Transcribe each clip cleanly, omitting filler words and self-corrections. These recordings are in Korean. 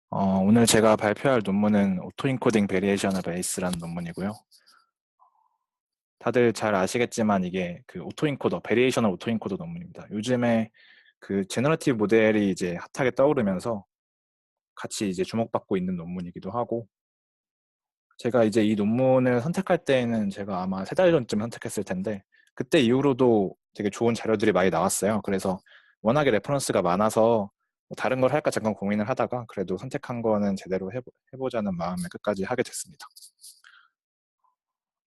오늘 제가 발표할 논문은 오토인코딩 베리에이션을 베이스라는 논문이고요. 다들 잘 아시겠지만 이게 그 오토인코더, 베리에이셔널 오토인코더 논문입니다. 요즘에 그 제너러티브 모델이 이제 핫하게 떠오르면서 같이 이제 주목받고 있는 논문이기도 하고, 제가 이제 이 논문을 선택할 때에는 제가 아마 3달 전쯤 선택했을 텐데, 그때 이후로도 되게 좋은 자료들이 많이 나왔어요. 그래서 워낙에 레퍼런스가 많아서 뭐 다른 걸 할까 잠깐 고민을 하다가 그래도 선택한 거는 제대로 해보자는 마음에 끝까지 하게 됐습니다.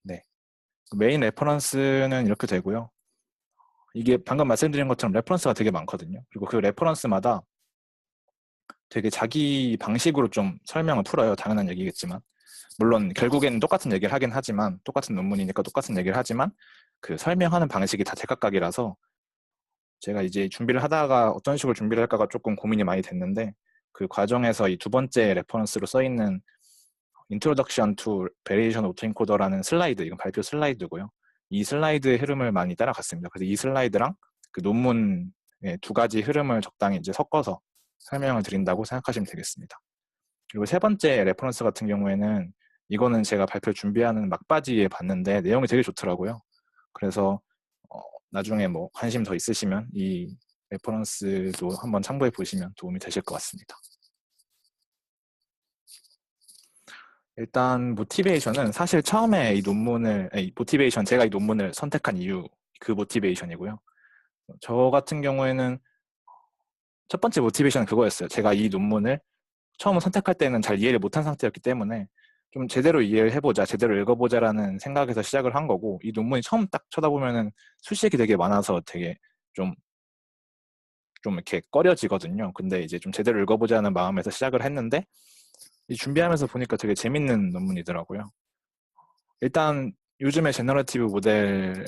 네. 메인 레퍼런스는 이렇게 되고요. 이게 방금 말씀드린 것처럼 레퍼런스가 되게 많거든요. 그리고 그 레퍼런스마다 되게 자기 방식으로 좀 설명을 풀어요. 당연한 얘기겠지만. 물론 결국에는 똑같은 얘기를 하긴 하지만, 똑같은 논문이니까 똑같은 얘기를 하지만 그 설명하는 방식이 다 제각각이라서 제가 이제 준비를 하다가 어떤 식으로 준비를 할까가 조금 고민이 많이 됐는데, 그 과정에서 이 두 번째 레퍼런스로 써 있는 Introduction to Variation Autoencoder라는 슬라이드, 이건 발표 슬라이드고요. 이 슬라이드의 흐름을 많이 따라갔습니다. 그래서 이 슬라이드랑 그 논문의 두 가지 흐름을 적당히 이제 섞어서 설명을 드린다고 생각하시면 되겠습니다. 그리고 세 번째 레퍼런스 같은 경우에는 이거는 제가 발표 준비하는 막바지에 봤는데 내용이 되게 좋더라고요. 그래서 나중에 뭐 관심 더 있으시면 이 레퍼런스도 한번 참고해 보시면 도움이 되실 것 같습니다. 일단 모티베이션은 사실 처음에 이 논문을 모티베이션 제가 이 논문을 선택한 이유 그 모티베이션이고요. 저 같은 경우에는 첫 번째 모티베이션은 그거였어요. 제가 이 논문을 처음 선택할 때는 잘 이해를 못한 상태였기 때문에 좀 제대로 이해를 해보자, 제대로 읽어보자라는 생각에서 시작을 한 거고, 이 논문이 처음 딱 쳐다보면은 수식이 되게 많아서 되게 좀, 좀 이렇게 꺼려지거든요. 근데 이제 좀 제대로 읽어보자는 마음에서 시작을 했는데, 이 준비하면서 보니까 되게 재밌는 논문이더라고요. 일단 요즘에 제너러티브 모델이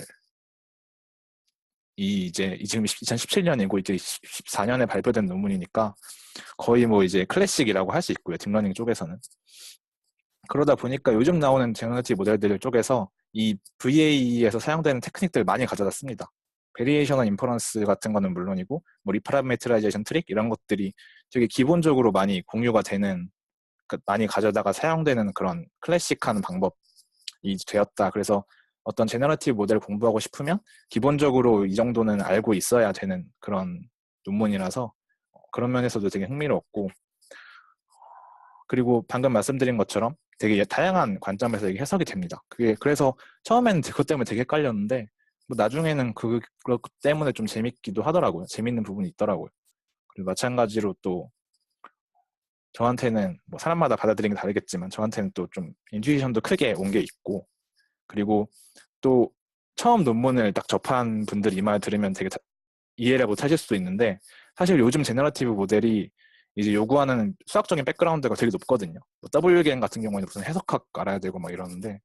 이제 지금 2017년이고 이제 14년에 발표된 논문이니까 거의 뭐 이제 클래식이라고 할 수 있고요. 딥러닝 쪽에서는. 그러다 보니까 요즘 나오는 제너러티브 모델들 쪽에서 이 VA에서 사용되는 테크닉들 많이 가져다 씁니다. 베리에이셔널 인퍼런스 같은 거는 물론이고 뭐 리파라메트라이제이션 트릭 이런 것들이 되게 기본적으로 많이 공유가 되는, 많이 가져다가 사용되는 그런 클래식한 방법이 되었다. 그래서 어떤 제너러티브 모델을 공부하고 싶으면 기본적으로 이 정도는 알고 있어야 되는 그런 논문이라서 그런 면에서도 되게 흥미로웠고, 그리고 방금 말씀드린 것처럼 되게 다양한 관점에서 이게 해석이 됩니다. 그게 그래서 처음에는 그것 때문에 되게 헷갈렸는데 뭐 나중에는 그것 때문에 좀 재밌기도 하더라고요. 재밌는 부분이 있더라고요. 그리고 마찬가지로 또 저한테는 뭐 사람마다 받아들이는 게 다르겠지만 저한테는 또 좀 인투이션도 크게 온 게 있고, 그리고 또 처음 논문을 딱 접한 분들이 이 말 들으면 되게 이해를 못 하실 수도 있는데, 사실 요즘 제너러티브 모델이 이제 요구하는 수학적인 백그라운드가 되게 높거든요. 뭐 WGN 같은 경우에는 무슨 해석학 알아야 되고 막 이러는데,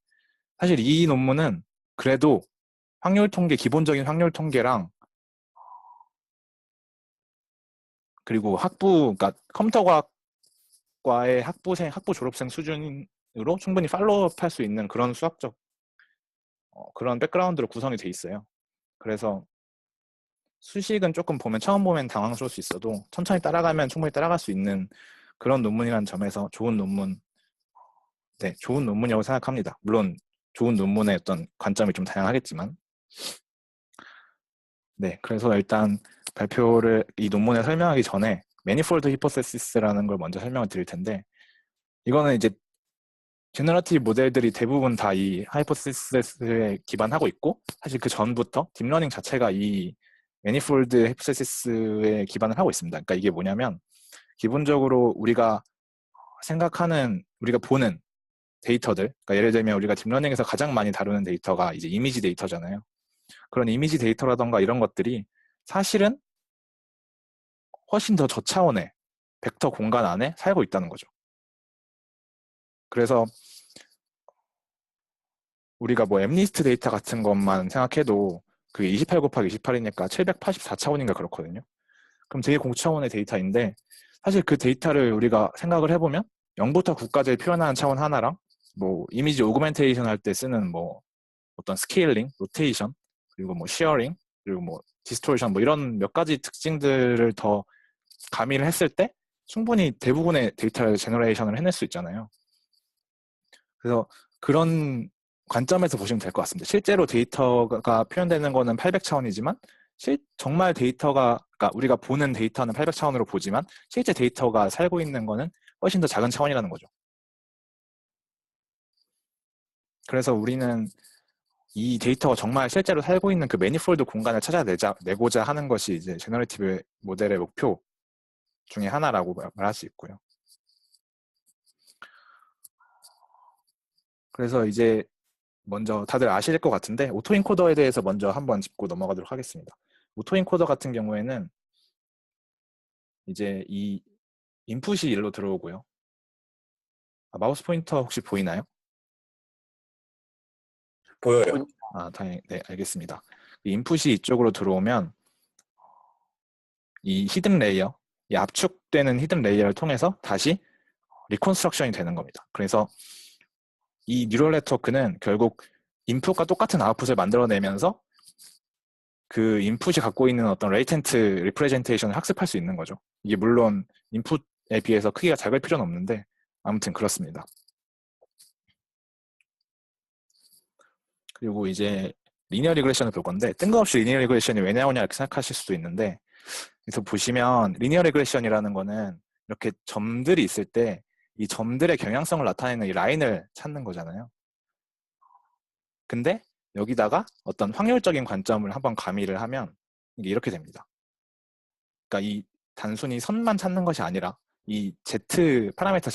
사실 이 논문은 그래도 확률 통계, 기본적인 확률 통계랑 그리고 그러니까 컴퓨터과의 학부 졸업생 수준으로 충분히 팔로우업 할 수 있는 그런 수학적 그런 백그라운드로 구성이 돼 있어요. 그래서 수식은 조금 처음 보면 당황스러울 수 있어도 천천히 따라가면 충분히 따라갈 수 있는 그런 논문이라는 점에서 좋은 논문, 네, 좋은 논문이라고 생각합니다. 물론 좋은 논문의 어떤 관점이 좀 다양하겠지만, 네, 그래서 일단 이 논문을 설명하기 전에 매니폴드 히포테시스라는 걸 먼저 설명을 드릴 텐데, 이거는 이제 제너러티브 모델들이 대부분 다 이 하이포테시스에 기반하고 있고, 사실 그 전부터 딥러닝 자체가 이 매니폴드 히포테시스에 기반을 하고 있습니다. 그러니까 이게 뭐냐면 기본적으로 우리가 보는 데이터들, 그러니까 예를 들면 우리가 딥러닝에서 가장 많이 다루는 데이터가 이제 이미지 데이터잖아요. 그런 이미지 데이터라던가 이런 것들이 사실은 훨씬 더 저차원의 벡터 공간 안에 살고 있다는 거죠. 그래서 우리가 뭐 엠리스트 데이터 같은 것만 생각해도 그게 28 곱하기 28이니까 784차원인가 그렇거든요. 그럼 되게 공차원의 데이터인데, 사실 그 데이터를 우리가 생각을 해보면 0부터 9까지를 표현하는 차원 하나랑 뭐 이미지 오그멘테이션 할 때 쓰는 뭐 어떤 스케일링, 로테이션, 그리고 뭐 시어링, 그리고 뭐 디스토션 뭐 이런 몇 가지 특징들을 더 가미를 했을 때 충분히 대부분의 데이터를 제너레이션을 해낼 수 있잖아요. 그래서 그런 관점에서 보시면 될 것 같습니다. 실제로 데이터가 표현되는 거는 800차원이지만 정말 데이터가, 그러니까 우리가 보는 데이터는 800차원으로 보지만 실제 데이터가 살고 있는 거는 훨씬 더 작은 차원이라는 거죠. 그래서 우리는 이 데이터가 정말 실제로 살고 있는 그 매니폴드 공간을 찾아내고자 하는 것이 이제 제너레이티브 모델의 목표 중에 하나라고 말할 수 있고요. 그래서 이제 먼저 다들 아실 것 같은데 오토인코더에 대해서 먼저 한번 짚고 넘어가도록 하겠습니다. 오토인코더 같은 경우에는 이제 이 인풋이 일로 들어오고요. 마우스 포인터 혹시 보이나요? 보여요. 다행히, 네, 알겠습니다. 인풋이 이쪽으로 들어오면 이 히든 레이어, 이 압축되는 히든 레이어를 통해서 다시 리컨스트럭션이 되는 겁니다. 그래서 이 뉴럴 네트워크는 결국 인풋과 똑같은 아웃풋을 만들어내면서 그 인풋이 갖고 있는 어떤 레이텐트 리프레젠테이션을 학습할 수 있는 거죠. 이게 물론 인풋에 비해서 크기가 작을 필요는 없는데 아무튼 그렇습니다. 그리고 이제 리니어 리그레션을 볼 건데 뜬금없이 리니어 리그레션이 왜 나오냐 이렇게 생각하실 수도 있는데 그래서 보시면 리니어 리그레션이라는 거는 이렇게 점들이 있을 때 이 점들의 경향성을 나타내는 이 라인을 찾는 거잖아요. 근데 여기다가 어떤 확률적인 관점을 한번 가미를 하면 이게 이렇게 됩니다. 그러니까 이 단순히 선만 찾는 것이 아니라 이 Z 파라미터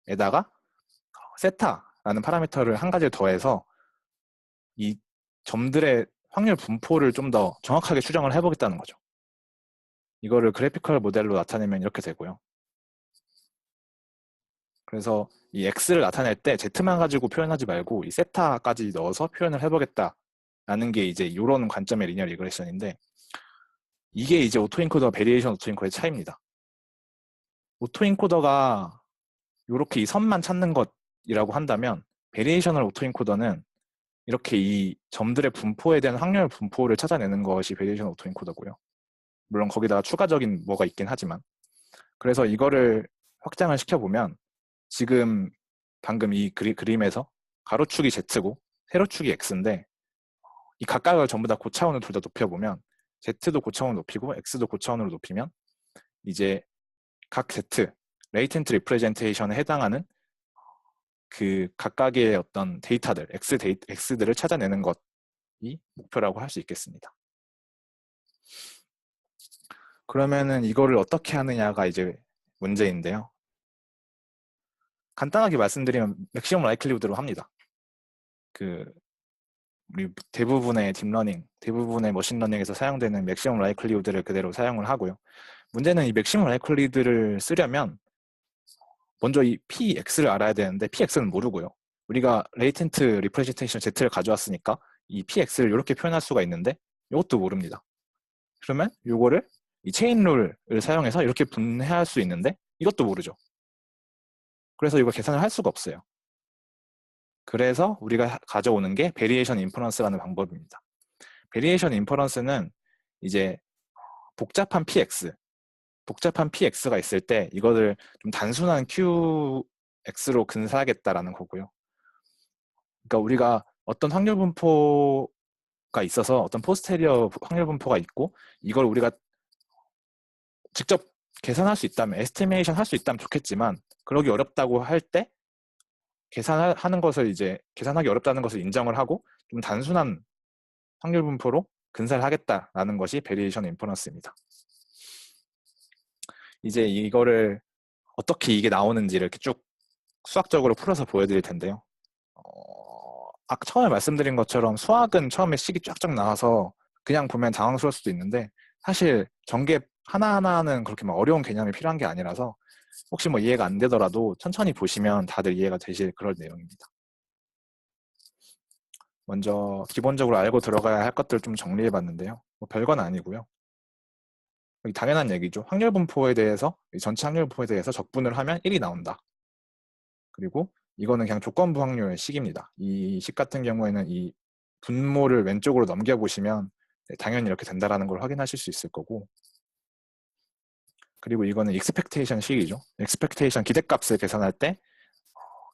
Z에다가 세타라는 파라미터를 한 가지 더해서 이 점들의 확률 분포를 좀 더 정확하게 추정을 해보겠다는 거죠. 이거를 그래피컬 모델로 나타내면 이렇게 되고요. 그래서 이 X를 나타낼 때 Z만 가지고 표현하지 말고 이 세타까지 넣어서 표현을 해보겠다라는 게 이제 이런 관점의 리니어 리그레션인데 이게 이제 오토인코더 베리에이션 오토인코더의 차이입니다. 오토인코더가 이렇게 이 선만 찾는 것이라고 한다면 베리에이셔널 오토인코더는 이렇게 이 점들의 분포에 대한 확률 분포를 찾아내는 것이 베리에이션 오토인코더고요. 물론 거기다가 추가적인 뭐가 있긴 하지만 그래서 이거를 확장을 시켜보면 지금 방금 이 그림에서 가로축이 Z고 세로축이 X인데 이 각각을 전부 다 고차원으로 둘 다 높여보면 Z도 고차원으로 높이고 X도 고차원으로 높이면 이제 각 Z, 레이텐트 리프레젠테이션에 해당하는 그 각각의 어떤 데이터들, X들을 찾아내는 것이 목표라고 할 수 있겠습니다. 그러면은 이거를 어떻게 하느냐가 이제 문제인데요. 간단하게 말씀드리면 맥시멈 라이클리후드로 합니다. 우리 대부분의 딥러닝, 대부분의 머신러닝에서 사용되는 맥시멈 라이클리후드를 그대로 사용을 하고요. 문제는 이 맥시멈 라이클리후드를 쓰려면 먼저 이 PX를 알아야 되는데 PX는 모르고요. 우리가 레이텐트 리프레젠테이션 Z를 가져왔으니까 이 PX를 이렇게 표현할 수가 있는데 이것도 모릅니다. 그러면 이거를 이 체인 룰을 사용해서 이렇게 분해할 수 있는데 이것도 모르죠. 그래서 이거 계산을 할 수가 없어요. 그래서 우리가 가져오는 게 베리에이션 인퍼런스라는 방법입니다. 베리에이션 인퍼런스는 이제 복잡한 PX가 있을 때 이거를 좀 단순한 QX로 근사하겠다라는 거고요. 그러니까 우리가 어떤 확률 분포가 있어서 어떤 포스테리어 확률 분포가 있고 이걸 우리가 직접 계산할 수 있다면 에스티메이션 할 수 있다면 좋겠지만 그러기 어렵다고 할 때 계산하는 것을 이제 계산하기 어렵다는 것을 인정을 하고 좀 단순한 확률 분포로 근사를 하겠다라는 것이 베리에이션 인퍼런스입니다. 이제 이거를 어떻게 이게 나오는지를 이렇게 쭉 수학적으로 풀어서 보여드릴 텐데요. 아까 처음에 말씀드린 것처럼 수학은 처음에 식이 쫙쫙 나와서 그냥 보면 당황스러울 수도 있는데 사실 전개 하나하나는 그렇게 막 어려운 개념이 필요한 게 아니라서 혹시 뭐 이해가 안 되더라도 천천히 보시면 다들 이해가 되실 그럴 내용입니다. 먼저 기본적으로 알고 들어가야 할 것들을 좀 정리해 봤는데요. 뭐 별건 아니고요. 당연한 얘기죠. 확률 분포에 대해서 전체 확률 분포에 대해서 적분을 하면 1이 나온다. 그리고 이거는 그냥 조건부 확률 식입니다. 이 식 같은 경우에는 이 분모를 왼쪽으로 넘겨보시면 당연히 이렇게 된다는 걸 확인하실 수 있을 거고 그리고 이거는 expectation 식이죠. expectation 기대값을 계산할 때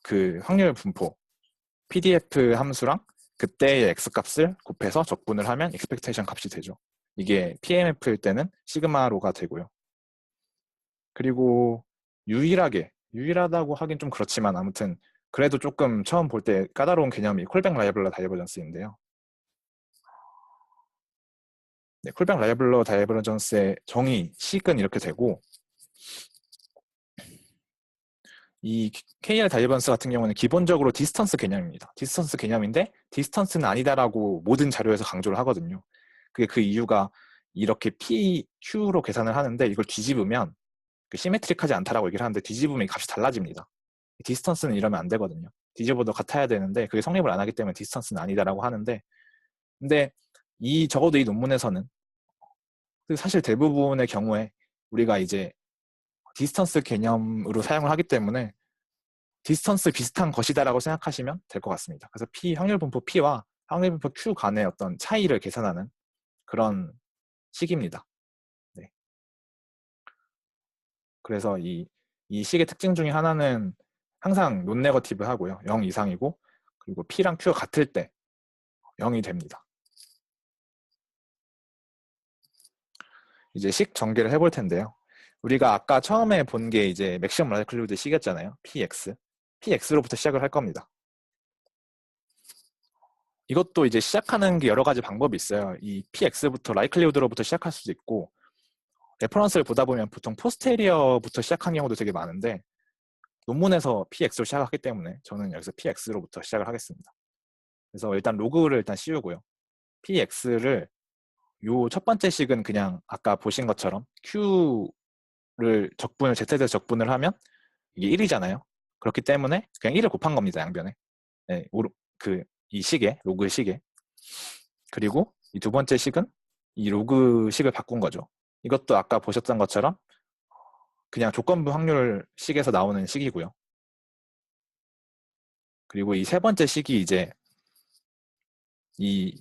그 확률 분포 PDF 함수랑 그때의 x값을 곱해서 적분을 하면 expectation 값이 되죠. 이게 PMF일 때는 시그마로가 되고요. 그리고 유일하다고 하긴 좀 그렇지만 아무튼 그래도 조금 처음 볼 때 까다로운 개념이 콜백 라이블러 다이버전스인데요. 네, 콜백 라이블러 다이버전스의 정의, 식은 이렇게 되고 이 KR 다이버전스 같은 경우는 기본적으로 디스턴스 개념입니다. 디스턴스 개념인데 디스턴스는 아니다라고 모든 자료에서 강조를 하거든요. 그게 그 이유가 이렇게 PQ로 계산을 하는데 이걸 뒤집으면 시메트릭하지 않다라고 얘기를 하는데 뒤집으면 이 값이 달라집니다. 디스턴스는 이러면 안 되거든요. 뒤집어도 같아야 되는데 그게 성립을 안 하기 때문에 디스턴스는 아니다라고 하는데 근데 적어도 이 논문에서는 사실 대부분의 경우에 우리가 이제 디스턴스 개념으로 사용을 하기 때문에 디스턴스 비슷한 것이다라고 생각하시면 될 것 같습니다. 그래서 확률 분포 P와 확률 분포 Q 간의 어떤 차이를 계산하는 그런 식입니다. 네. 그래서 이 식의 특징 중에 하나는 항상 논네거티브 하고요. 0 이상이고 그리고 P랑 Q가 같을 때 0이 됩니다. 이제 식 전개를 해볼 텐데요. 우리가 아까 처음에 본 게 이제 맥시멈 라이클리후드 식이었잖아요. PX. PX로부터 시작을 할 겁니다. 이것도 이제 시작하는 게 여러 가지 방법이 있어요. 이 PX부터 라이클리후드로부터 시작할 수도 있고 레퍼런스를 보다 보면 보통 포스테리어부터 시작하는 경우도 되게 많은데 논문에서 PX로 시작하기 때문에 저는 여기서 PX로부터 시작을 하겠습니다. 그래서 일단 로그를 일단 씌우고요. PX를 요 첫 번째 식은 그냥 아까 보신 것처럼 Q를 Z에서 적분을 하면 이게 1이잖아요. 그렇기 때문에 그냥 1을 곱한 겁니다. 양변에. 네, 이 식에, 로그 식에. 그리고 이 두 번째 식은 이 로그 식을 바꾼 거죠. 이것도 아까 보셨던 것처럼 그냥 조건부 확률 식에서 나오는 식이고요. 그리고 이 세 번째 식이 이제 이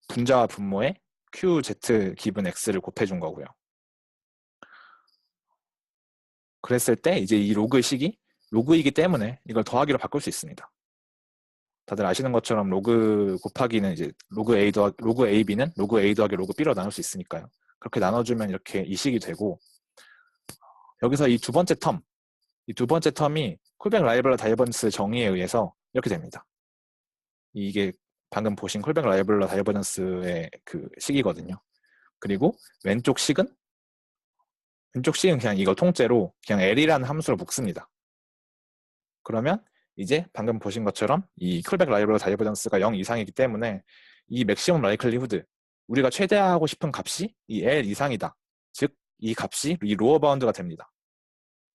분자와 분모에 QZ 기분 X를 곱해준 거고요. 그랬을 때 이제 이 로그식이 로그이기 때문에 이걸 더하기로 바꿀 수 있습니다. 다들 아시는 것처럼 로그 곱하기는 이제 로그 AB는 로그 A 더하기 로그 B로 나눌 수 있으니까요. 그렇게 나눠주면 이렇게 이 식이 되고 여기서 이 두 번째 텀이 콜백 라이벌러 다이버전스 정의에 의해서 이렇게 됩니다. 이게 방금 보신 콜백 라이벌러 다이버전스의 그 식이거든요. 그리고 왼쪽 식은 그냥 이거 통째로 그냥 L이라는 함수로 묶습니다. 그러면 이제 방금 보신 것처럼 이 콜백 라이벌러 다이버전스가 0 이상이기 때문에 이 맥시멈 라이클리후드 우리가 최대화하고 싶은 값이 이 L 이상이다. 즉 이 값이 이 로어 바운드가 됩니다.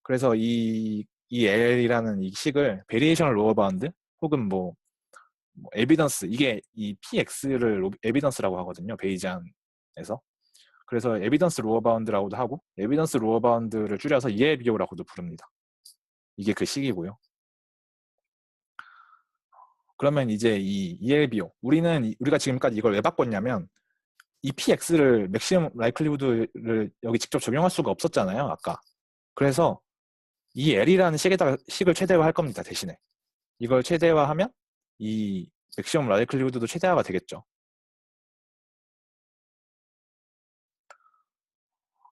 그래서 이 L이라는 이 식을 베리에이셔널 로어 바운드 혹은 뭐 에비던스 이게 이 PX를 에비던스라고 하거든요. 베이지안에서. 그래서 에비던스 로어 바운드라고도 하고 에비던스 로어 바운드를 줄여서 ELBO라고도 부릅니다. 이게 그 식이고요. 그러면 이제 이 ELBO 우리가 지금까지 이걸 왜 바꿨냐면 이 PX를 맥시멈 라이클리후드를 여기 직접 적용할 수가 없었잖아요. 아까. 그래서 이 L이라는 식을 최대화할 겁니다. 대신에. 이걸 최대화하면 이 맥시멈 라이클리후드도 최대화가 되겠죠.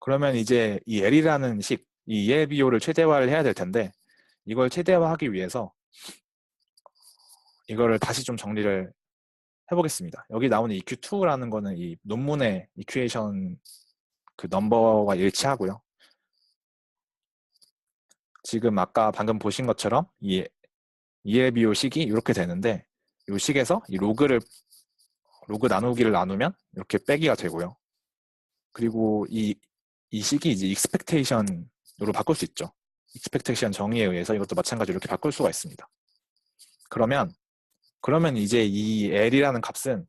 그러면 이제 이 L이라는 이 ELBO를 최대화를 해야 될 텐데 이걸 최대화하기 위해서 이거를 다시 좀 정리를 해보겠습니다. 여기 나오는 EQ2라는 거는 이 논문의 이퀘이션 그 넘버와 일치하고요. 지금 아까 방금 보신 것처럼 이 ELBO 식이 이렇게 되는데 이 식에서 이 로그 나누기를 나누면 이렇게 빼기가 되고요. 그리고 이 식이 이제 expectation으로 바꿀 수 있죠. expectation 정의에 의해서 이것도 마찬가지로 이렇게 바꿀 수가 있습니다. 그러면 이제 이 L이라는 값은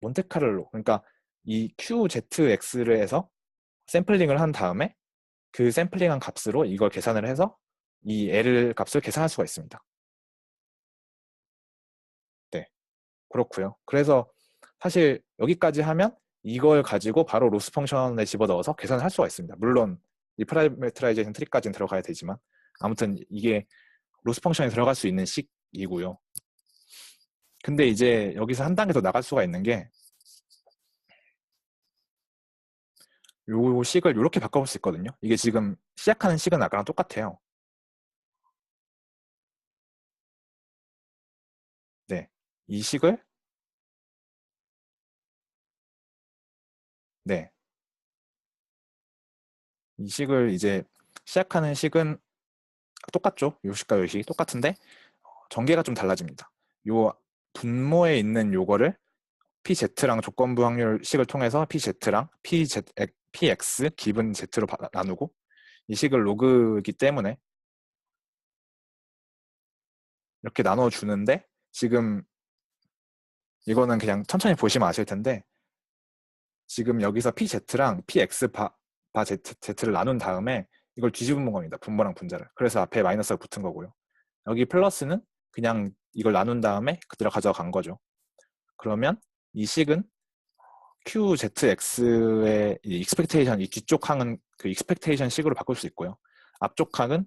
몬테카를로 그러니까 이 QZX를 해서 샘플링을 한 다음에 그 샘플링한 값으로 이걸 계산을 해서 이 L 값을 계산할 수가 있습니다. 네, 그렇고요. 그래서 사실 여기까지 하면 이걸 가지고 바로 로스 펑션에 집어넣어서 계산을 할 수가 있습니다. 물론 리파라메트라이제이션 트리까지는 들어가야 되지만 아무튼 이게 로스 펑션에 들어갈 수 있는 식이고요. 근데 이제 여기서 한 단계 더 나갈 수가 있는 게 요 식을 이렇게 바꿔볼 수 있거든요. 이게 지금 시작하는 식은 아까랑 똑같아요. 네, 이 식을 네, 이 식을 이제 시작하는 식은 똑같죠. 요 식과 요 식이 똑같은데 전개가 좀 달라집니다. 요 분모에 있는 요거를 PZ랑 조건부 확률 식을 통해서 PZ랑 PX 기분 Z로 나누고 이 식을 로그이기 때문에 이렇게 나눠주는데 지금 이거는 그냥 천천히 보시면 아실 텐데 지금 여기서 PZ랑 PX Z를 나눈 다음에 이걸 뒤집은 겁니다. 분모랑 분자를. 그래서 앞에 마이너스가 붙은 거고요. 여기 플러스는 그냥 이걸 나눈 다음에 그대로 가져간 거죠. 그러면 이 식은 QZX의 이 익스펙테이션, 이 뒤쪽 항은 그 익스펙테이션 식으로 바꿀 수 있고요. 앞쪽 항은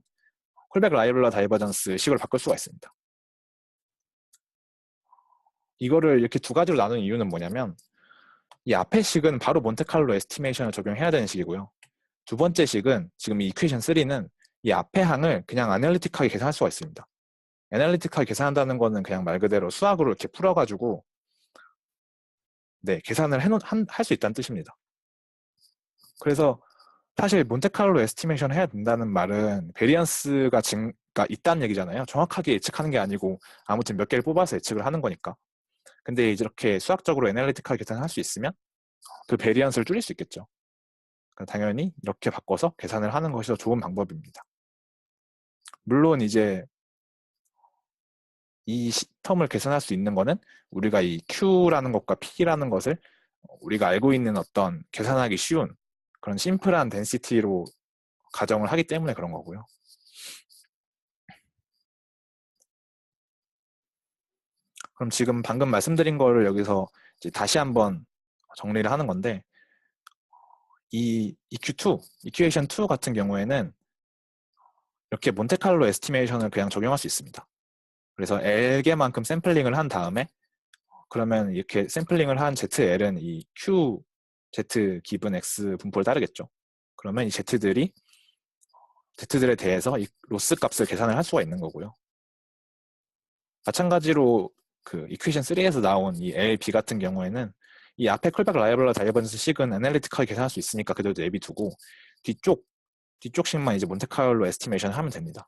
콜백 라이블러 다이버전스 식으로 바꿀 수가 있습니다. 이거를 이렇게 두 가지로 나눈 이유는 뭐냐면 이 앞에 식은 바로 몬테칼로 에스티메이션을 적용해야 되는 식이고요. 두 번째 식은 지금 이 이퀘이션 3는 이 앞에 항을 그냥 애널리틱하게 계산할 수가 있습니다. 애널리틱하게 계산한다는 거는 그냥 말 그대로 수학으로 이렇게 풀어가지고 네, 계산을 할 수 있다는 뜻입니다. 그래서 사실 몬테칼로 에스티메이션 해야 된다는 말은 베리언스가 있다는 얘기잖아요. 정확하게 예측하는 게 아니고 아무튼 몇 개를 뽑아서 예측을 하는 거니까. 근데 이렇게 수학적으로 애널리틱하게 계산할 수 있으면 그 베리언스를 줄일 수 있겠죠. 당연히 이렇게 바꿔서 계산을 하는 것이 더 좋은 방법입니다. 물론 이제 이 시텀을 계산할 수 있는 거는 우리가 이 Q라는 것과 P라는 것을 우리가 알고 있는 어떤 계산하기 쉬운 그런 심플한 덴시티로 가정을 하기 때문에 그런 거고요. 그럼 지금 방금 말씀드린 거를 여기서 이제 다시 한번 정리를 하는 건데 이 EQ2, 이큐에이션 2 같은 경우에는 이렇게 몬테칼로 에스티메이션을 그냥 적용할 수 있습니다. 그래서 L개만큼 샘플링을 한 다음에 그러면 이렇게 샘플링을 한 ZL은 이 Q, Z 기분 X 분포를 따르겠죠. 그러면 이 Z들에 대해서 이 로스 값을 계산을 할 수가 있는 거고요. 마찬가지로 그 이퀘이션 3에서 나온 이 L, B 같은 경우에는 이 앞에 콜백 라이벌러 다이버전스 식은 애널리틱하게 계산할 수 있으니까 그대로 내비두고 뒤쪽식만 이제 몬테카를로 에스티메이션 하면 됩니다.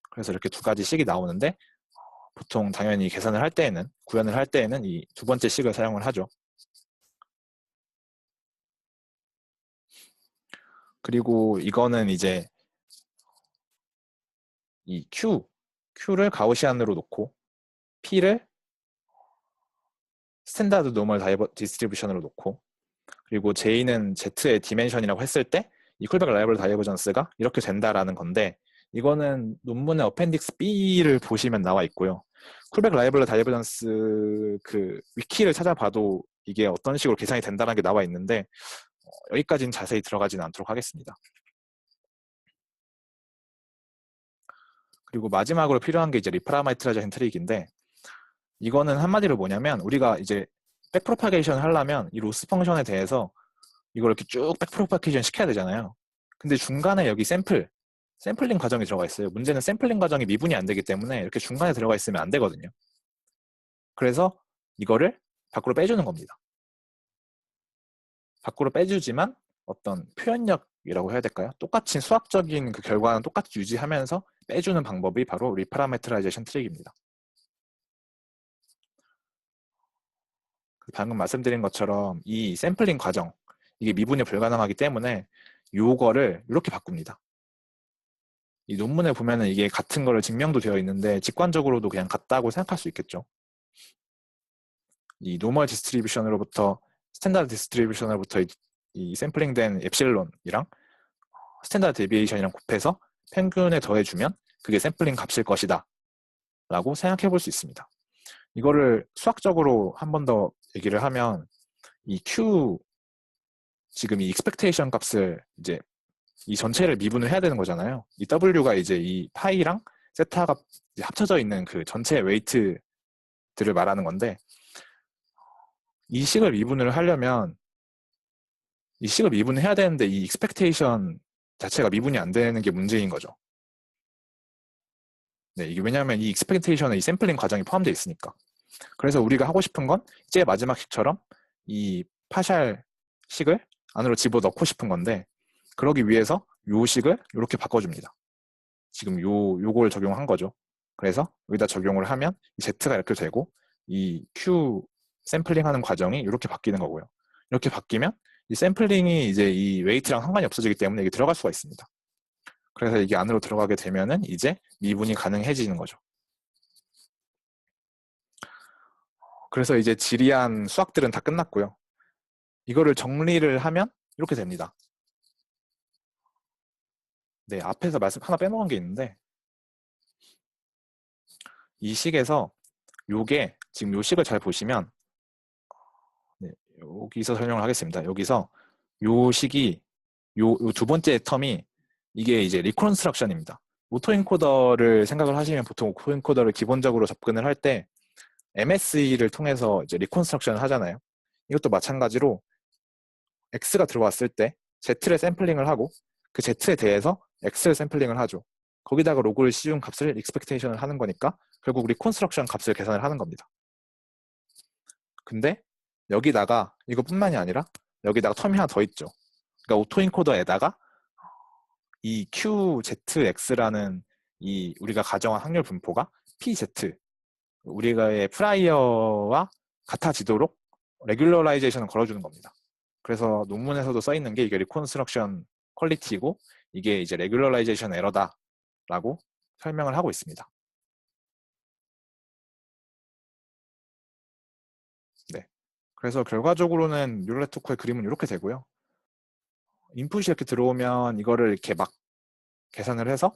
그래서 이렇게 두 가지 식이 나오는데 보통 당연히 계산을 할 때에는 구현을 할 때에는 이 두 번째 식을 사용을 하죠. 그리고 이거는 이제 이 Q를 가우시안으로 놓고 P를 스탠다드 노멀 디스트리뷰션으로 놓고 그리고 J는 Z의 디멘션이라고 했을 때 이 쿨백 라이벌 다이버전스가 이렇게 된다라는 건데 이거는 논문의 어펜딕스 B를 보시면 나와 있고요. 쿨백 라이벌 다이버전스 그 위키를 찾아봐도 이게 어떤 식으로 계산이 된다는 게 나와 있는데 여기까지는 자세히 들어가지는 않도록 하겠습니다. 그리고 마지막으로 필요한 게 이제 리파라메트라이제이션 트릭인데 이거는 한마디로 뭐냐면 우리가 이제 백프로파게이션을 하려면 이 로스 펑션에 대해서 이걸 이렇게 쭉 백프로파게이션 시켜야 되잖아요. 근데 중간에 여기 샘플링 과정이 들어가 있어요. 문제는 샘플링 과정이 미분이 안 되기 때문에 이렇게 중간에 들어가 있으면 안 되거든요. 그래서 이거를 밖으로 빼주는 겁니다. 밖으로 빼주지만 어떤 표현력이라고 해야 될까요? 똑같이 수학적인 그 결과는 똑같이 유지하면서 빼주는 방법이 바로 리파라메트라이제이션 트릭입니다. 방금 말씀드린 것처럼 이 샘플링 과정 이게 미분이 불가능하기 때문에 요거를 이렇게 바꿉니다. 이 논문에 보면은 이게 같은 거를 증명도 되어 있는데 직관적으로도 그냥 같다고 생각할 수 있겠죠. 이 노멀 디스트리뷰션으로부터 스탠다드 디스트리뷰션으로부터 이 샘플링된 엡실론이랑 스탠다드 데비에이션이랑 곱해서 평균에 더해주면 그게 샘플링 값일 것이다 라고 생각해 볼 수 있습니다. 이거를 수학적으로 한 번 더 얘기를 하면 이 Q 지금 이 expectation 값을 이제 이 전체를 미분을 해야 되는 거잖아요. 이 W가 이제 이 파이랑 세타가 합쳐져 있는 그 전체 웨이트들을 말하는 건데, 이 식을 미분을 하려면 이 식을 미분을 해야 되는데 이 익스펙테이션 자체가 미분이 안 되는 게 문제인 거죠. 네, 이게 왜냐하면 이 익스펙테이션에 이 샘플링 과정이 포함되어 있으니까. 그래서 우리가 하고 싶은 건 제일 마지막 식처럼 이 파샬 식을 안으로 집어넣고 싶은 건데, 그러기 위해서 요 식을 이렇게 바꿔줍니다. 지금 요걸 적용한 거죠. 그래서 여기다 적용을 하면 이 Z가 이렇게 되고 이 Q 샘플링 하는 과정이 이렇게 바뀌는 거고요. 이렇게 바뀌면 이 샘플링이 이제 이 웨이트랑 상관이 없어지기 때문에 이게 들어갈 수가 있습니다. 그래서 이게 안으로 들어가게 되면은 이제 미분이 가능해지는 거죠. 그래서 이제 지리한 수학들은 다 끝났고요. 이거를 정리를 하면 이렇게 됩니다. 네, 앞에서 말씀 하나 빼먹은 게 있는데, 이 식에서 요게 지금 요 식을 잘 보시면, 네, 여기서 설명을 하겠습니다. 여기서 요 식이 요 두 번째 텀이 이게 이제 리컨스트럭션입니다. 오토인코더를 생각을 하시면 보통 오토인코더를 기본적으로 접근을 할 때 MSE를 통해서 이제 리컨스트럭션을 하잖아요. 이것도 마찬가지로 X가 들어왔을 때 Z를 샘플링을 하고 그 Z에 대해서 X를 샘플링을 하죠. 거기다가 로그를 씌운 값을 익스펙테이션을 하는 거니까 결국 리컨스트럭션 값을 계산을 하는 겁니다. 근데 여기다가 이것뿐만이 아니라 여기다가 텀이 하나 더 있죠. 그러니까 오토인코더에다가 이 QZX라는 이 우리가 가정한 확률 분포가 PZ, 우리가의 프라이어와 같아지도록 레귤러라이제이션을 걸어주는 겁니다. 그래서 논문에서도 써 있는 게 이게 리컨스트럭션 퀄리티고 이게 이제 레귤러라이제이션 에러다라고 설명을 하고 있습니다. 네. 그래서 결과적으로는 뉴럴 네트워크의 그림은 이렇게 되고요. 인풋이 이렇게 들어오면 이거를 이렇게 막 계산을 해서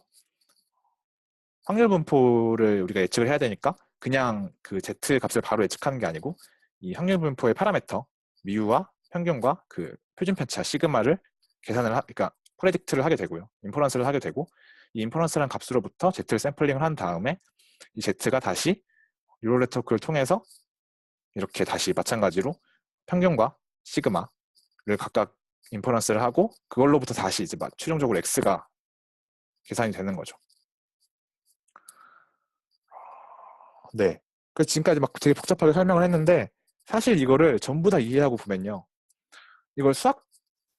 확률 분포를 우리가 예측을 해야 되니까 그냥 그 Z 값을 바로 예측하는 게 아니고 이 확률 분포의 파라미터 미우와 평균과 그 표준 편차 시그마를 그러니까 프레딕트를 하게 되고요. 인퍼런스를 하게 되고 이 인퍼런스라는 값으로부터 Z를 샘플링을 한 다음에 이 Z가 다시 뉴럴 네트워크를 통해서 이렇게 다시 마찬가지로 평균과 시그마를 각각 인퍼런스를 하고 그걸로부터 다시 이제 최종적으로 X가 계산이 되는 거죠. 네. 그래서 지금까지 막 되게 복잡하게 설명을 했는데 사실 이거를 전부 다 이해하고 보면요. 이걸 수학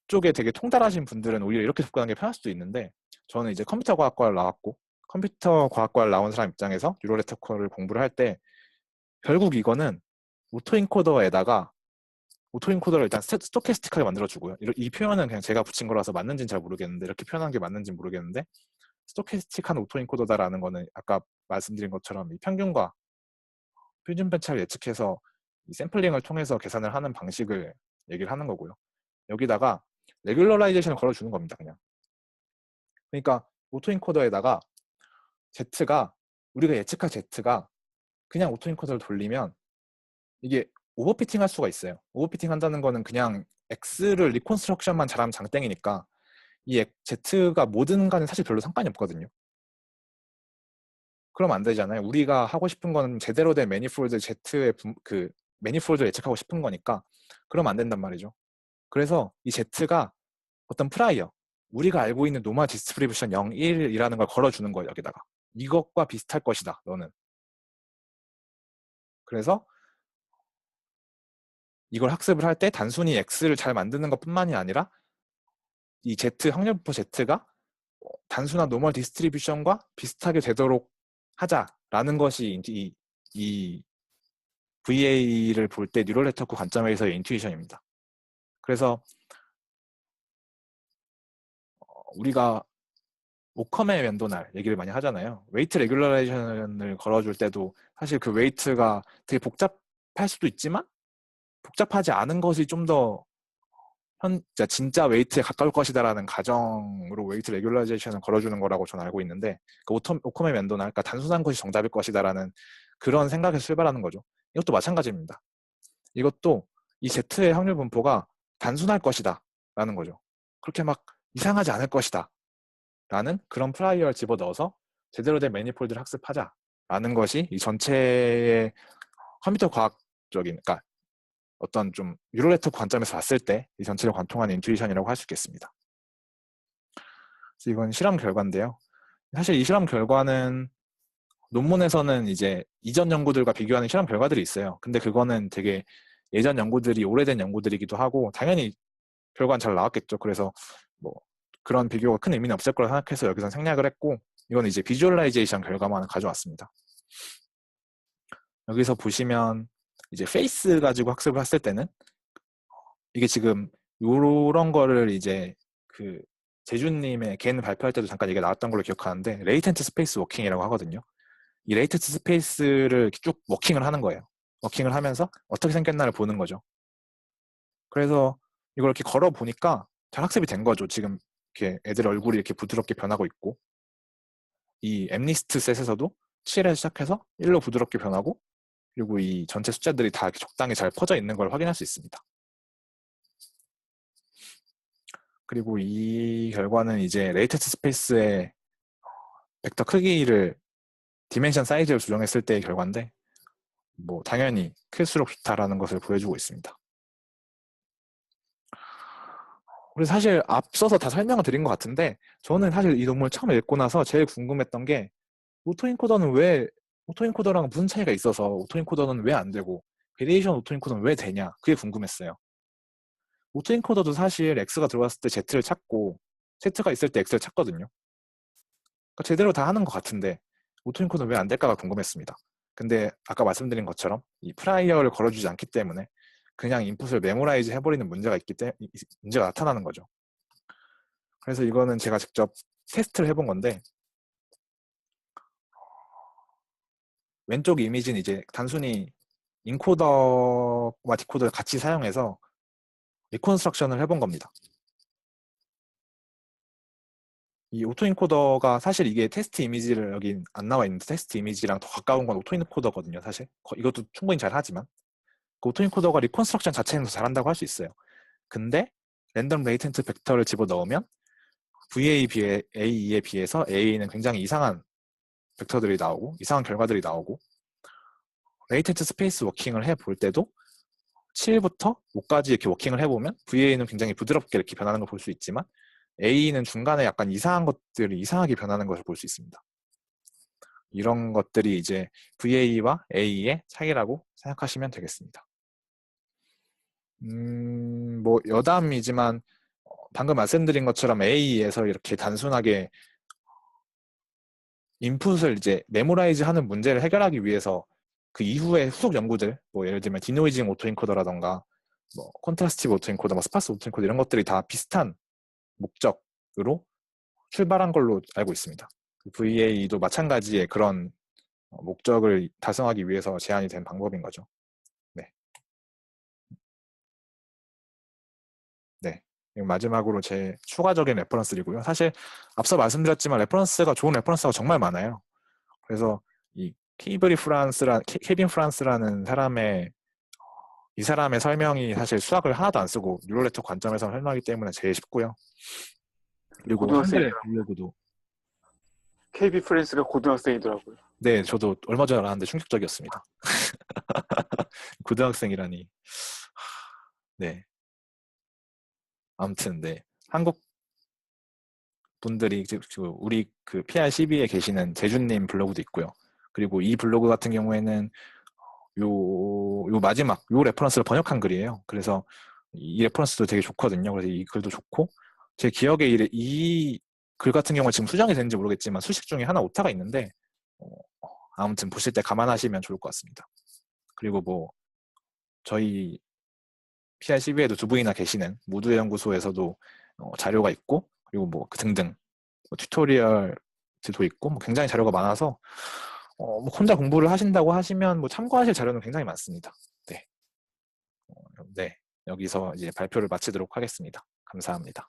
쪽에 되게 통달하신 분들은 오히려 이렇게 접근하는 게 편할 수도 있는데 저는 이제 컴퓨터 과학과를 나왔고 컴퓨터 과학과를 나온 사람 입장에서 뉴럴 네트워크를 공부를 할 때 결국 이거는 오토인코더에다가 오토인코더를 일단 스토캐스틱하게 만들어주고요. 이 표현은 그냥 제가 붙인 거라서 맞는지는 잘 모르겠는데 이렇게 표현한 게 맞는지 모르겠는데 스토캐스틱한 오토인코더다라는 거는 아까 말씀드린 것처럼 이 평균과 표준 편차를 예측해서 이 샘플링을 통해서 계산을 하는 방식을 얘기를 하는 거고요. 여기다가 레귤러라이제이션을 걸어주는 겁니다. 그냥. 그러니까 오토인코더에다가 Z가 우리가 예측한 Z가 그냥 오토인코더를 돌리면 이게 오버피팅 할 수가 있어요. 오버피팅 한다는 거는 그냥 X를 리콘스트럭션만 잘하면 장땡이니까 이 Z가 뭐든 간에 사실 별로 상관이 없거든요. 그럼 안 되잖아요. 우리가 하고 싶은 거는 제대로 된 매니폴드 Z의 그 매니폴드를 예측하고 싶은 거니까 그럼 안 된단 말이죠. 그래서 이 Z가 어떤 프라이어, 우리가 알고 있는 노멀 디스트리뷰션 0, 1이라는 걸 걸어주는 거예요. 여기다가. 이것과 비슷할 것이다. 너는. 그래서 이걸 학습을 할 때 단순히 X를 잘 만드는 것뿐만이 아니라 이 Z, 확률분포 Z가 단순한 노멀 디스트리뷰션과 비슷하게 되도록 하자라는 것이 이 VA를 볼 때 뉴럴 네트워크 관점에서의 인투이션입니다. 그래서 우리가 오컴의 면도날 얘기를 많이 하잖아요. 웨이트 레귤러레이션을 걸어줄 때도 사실 그 웨이트가 되게 복잡할 수도 있지만 복잡하지 않은 것이 좀 더 진짜 웨이트에 가까울 것이다라는 가정으로 웨이트 레귤러레이션을 걸어주는 거라고 저는 알고 있는데 그 오컴의 면도날, 그러니까 단순한 것이 정답일 것이다라는 그런 생각에서 출발하는 거죠. 이것도 마찬가지입니다. 이것도 이 Z의 확률 분포가 단순할 것이다 라는 거죠. 그렇게 막 이상하지 않을 것이다 라는 그런 프라이어를 집어넣어서 제대로 된 매니폴드를 학습하자라는 것이 이 전체의 컴퓨터 과학적인, 그러니까 어떤 좀 뉴럴 네트워크 관점에서 봤을 때 이 전체를 관통하는 인투이션이라고 할 수 있겠습니다. 그래서 이건 실험 결과인데요. 사실 이 실험 결과는 논문에서는 이제 이전 연구들과 비교하는 실험 결과들이 있어요. 근데 그거는 되게 예전 연구들이 오래된 연구들이기도 하고 당연히 결과는 잘 나왔겠죠. 그래서 뭐 그런 비교가 큰 의미는 없을 거라 생각해서 여기서 생략을 했고, 이건 이제 비주얼라이제이션 결과만 가져왔습니다. 여기서 보시면 이제 페이스 가지고 학습을 했을 때는 이게 지금 요런 거를 이제 그 재준님의 개인 발표할 때도 잠깐 얘기가 나왔던 걸로 기억하는데 레이텐트 스페이스 워킹이라고 하거든요. 이 레이텐트 스페이스를 쭉 워킹을 하는 거예요. 워킹을 하면서 어떻게 생겼나를 보는 거죠. 그래서 이걸 이렇게 걸어 보니까 잘 학습이 된 거죠. 지금 이렇게 애들 얼굴이 이렇게 부드럽게 변하고 있고, 이 엠리스트 셋에서도 7에서 시작해서 1로 부드럽게 변하고, 그리고 이 전체 숫자들이 다 적당히 잘 퍼져 있는 걸 확인할 수 있습니다. 그리고 이 결과는 이제 레이텐트 스페이스의 벡터 크기를 디멘션 사이즈를 조정했을 때의 결과인데, 뭐 당연히 클수록 좋다라는 것을 보여주고 있습니다. 그래서 사실 앞서서 다 설명을 드린 것 같은데, 저는 사실 이 논문을 처음 읽고 나서 제일 궁금했던 게 오토인코더랑 무슨 차이가 있어서 오토인코더는 왜 안 되고 베리에이션 오토인코더는 왜 되냐, 그게 궁금했어요. 오토인코더도 사실 X가 들어왔을 때 Z를 찾고 Z가 있을 때 X를 찾거든요. 그러니까 제대로 다 하는 것 같은데 오토인코더는 왜 안 될까가 궁금했습니다. 근데 아까 말씀드린 것처럼 이 프라이어를 걸어주지 않기 때문에 그냥 인풋을 메모라이즈 해버리는 문제가 나타나는 거죠. 그래서 이거는 제가 직접 테스트를 해본 건데, 왼쪽 이미지는 이제 단순히 인코더와 디코더를 같이 사용해서 리컨스트럭션을 해본 겁니다. 이 오토인코더가 사실 이게 테스트 이미지를 여기 안 나와 있는데 테스트 이미지랑 더 가까운 건 오토인코더거든요. 사실 이것도 충분히 잘 하지만 그 오토인코더가 리컨스트럭션 자체는 더 잘한다고 할 수 있어요. 근데 랜덤 레이텐트 벡터를 집어넣으면 AE에 비해서 AE는 굉장히 이상한 벡터들이 나오고 이상한 결과들이 나오고, 레이텐트 스페이스 워킹을 해볼 때도 7부터 5까지 이렇게 워킹을 해보면 VA는 굉장히 부드럽게 이렇게 변하는 걸 볼 수 있지만 A는 중간에 약간 이상한 것들이 이상하게 변하는 것을 볼 수 있습니다. 이런 것들이 이제 VA와 A의 차이라고 생각하시면 되겠습니다. 뭐 여담이지만 방금 말씀드린 것처럼 A에서 이렇게 단순하게 인풋을 이제 메모라이즈 하는 문제를 해결하기 위해서 그 이후에 후속 연구들, 뭐 예를 들면 디노이징 오토인코더라던가 뭐 콘트라스티브 오토인코더, 뭐 스파스 오토인코더 이런 것들이 다 비슷한 목적으로 출발한 걸로 알고 있습니다. VA도 마찬가지의 그런 목적을 달성하기 위해서 제안이 된 방법인 거죠. 네. 네. 마지막으로 제 추가적인 레퍼런스이고요. 사실 앞서 말씀드렸지만 좋은 레퍼런스가 정말 많아요. 그래서 이 케빈 프란스라는 이 사람의 설명이 사실 수학을 하나도 안 쓰고 뉴럴 네트워크 관점에서 설명하기 때문에 제일 쉽고요. 그리고 한글 블로그도. KB 프랜스가 고등학생이더라고요. 네, 저도 얼마 전에 알았는데 충격적이었습니다. 고등학생이라니. 네. 아무튼 네. 한국 분들이 우리 그 PR12에 계시는 재준님 블로그도 있고요. 그리고 이 블로그 같은 경우에는 요 마지막 요 레퍼런스를 번역한 글이에요. 그래서 이 레퍼런스도 되게 좋거든요. 그래서 이 글도 좋고, 제 기억에 이 글 같은 경우는 지금 수정이 되는지 모르겠지만 수식 중에 하나 오타가 있는데 아무튼 보실 때 감안하시면 좋을 것 같습니다. 그리고 뭐 저희 PRCB에도 두 분이나 계시는 모두의 연구소에서도 자료가 있고, 그리고 뭐 등등 튜토리얼도 있고, 뭐 굉장히 자료가 많아서 뭐 혼자 공부를 하신다고 하시면 뭐 참고하실 자료는 굉장히 많습니다. 네. 네. 여기서 이제 발표를 마치도록 하겠습니다. 감사합니다.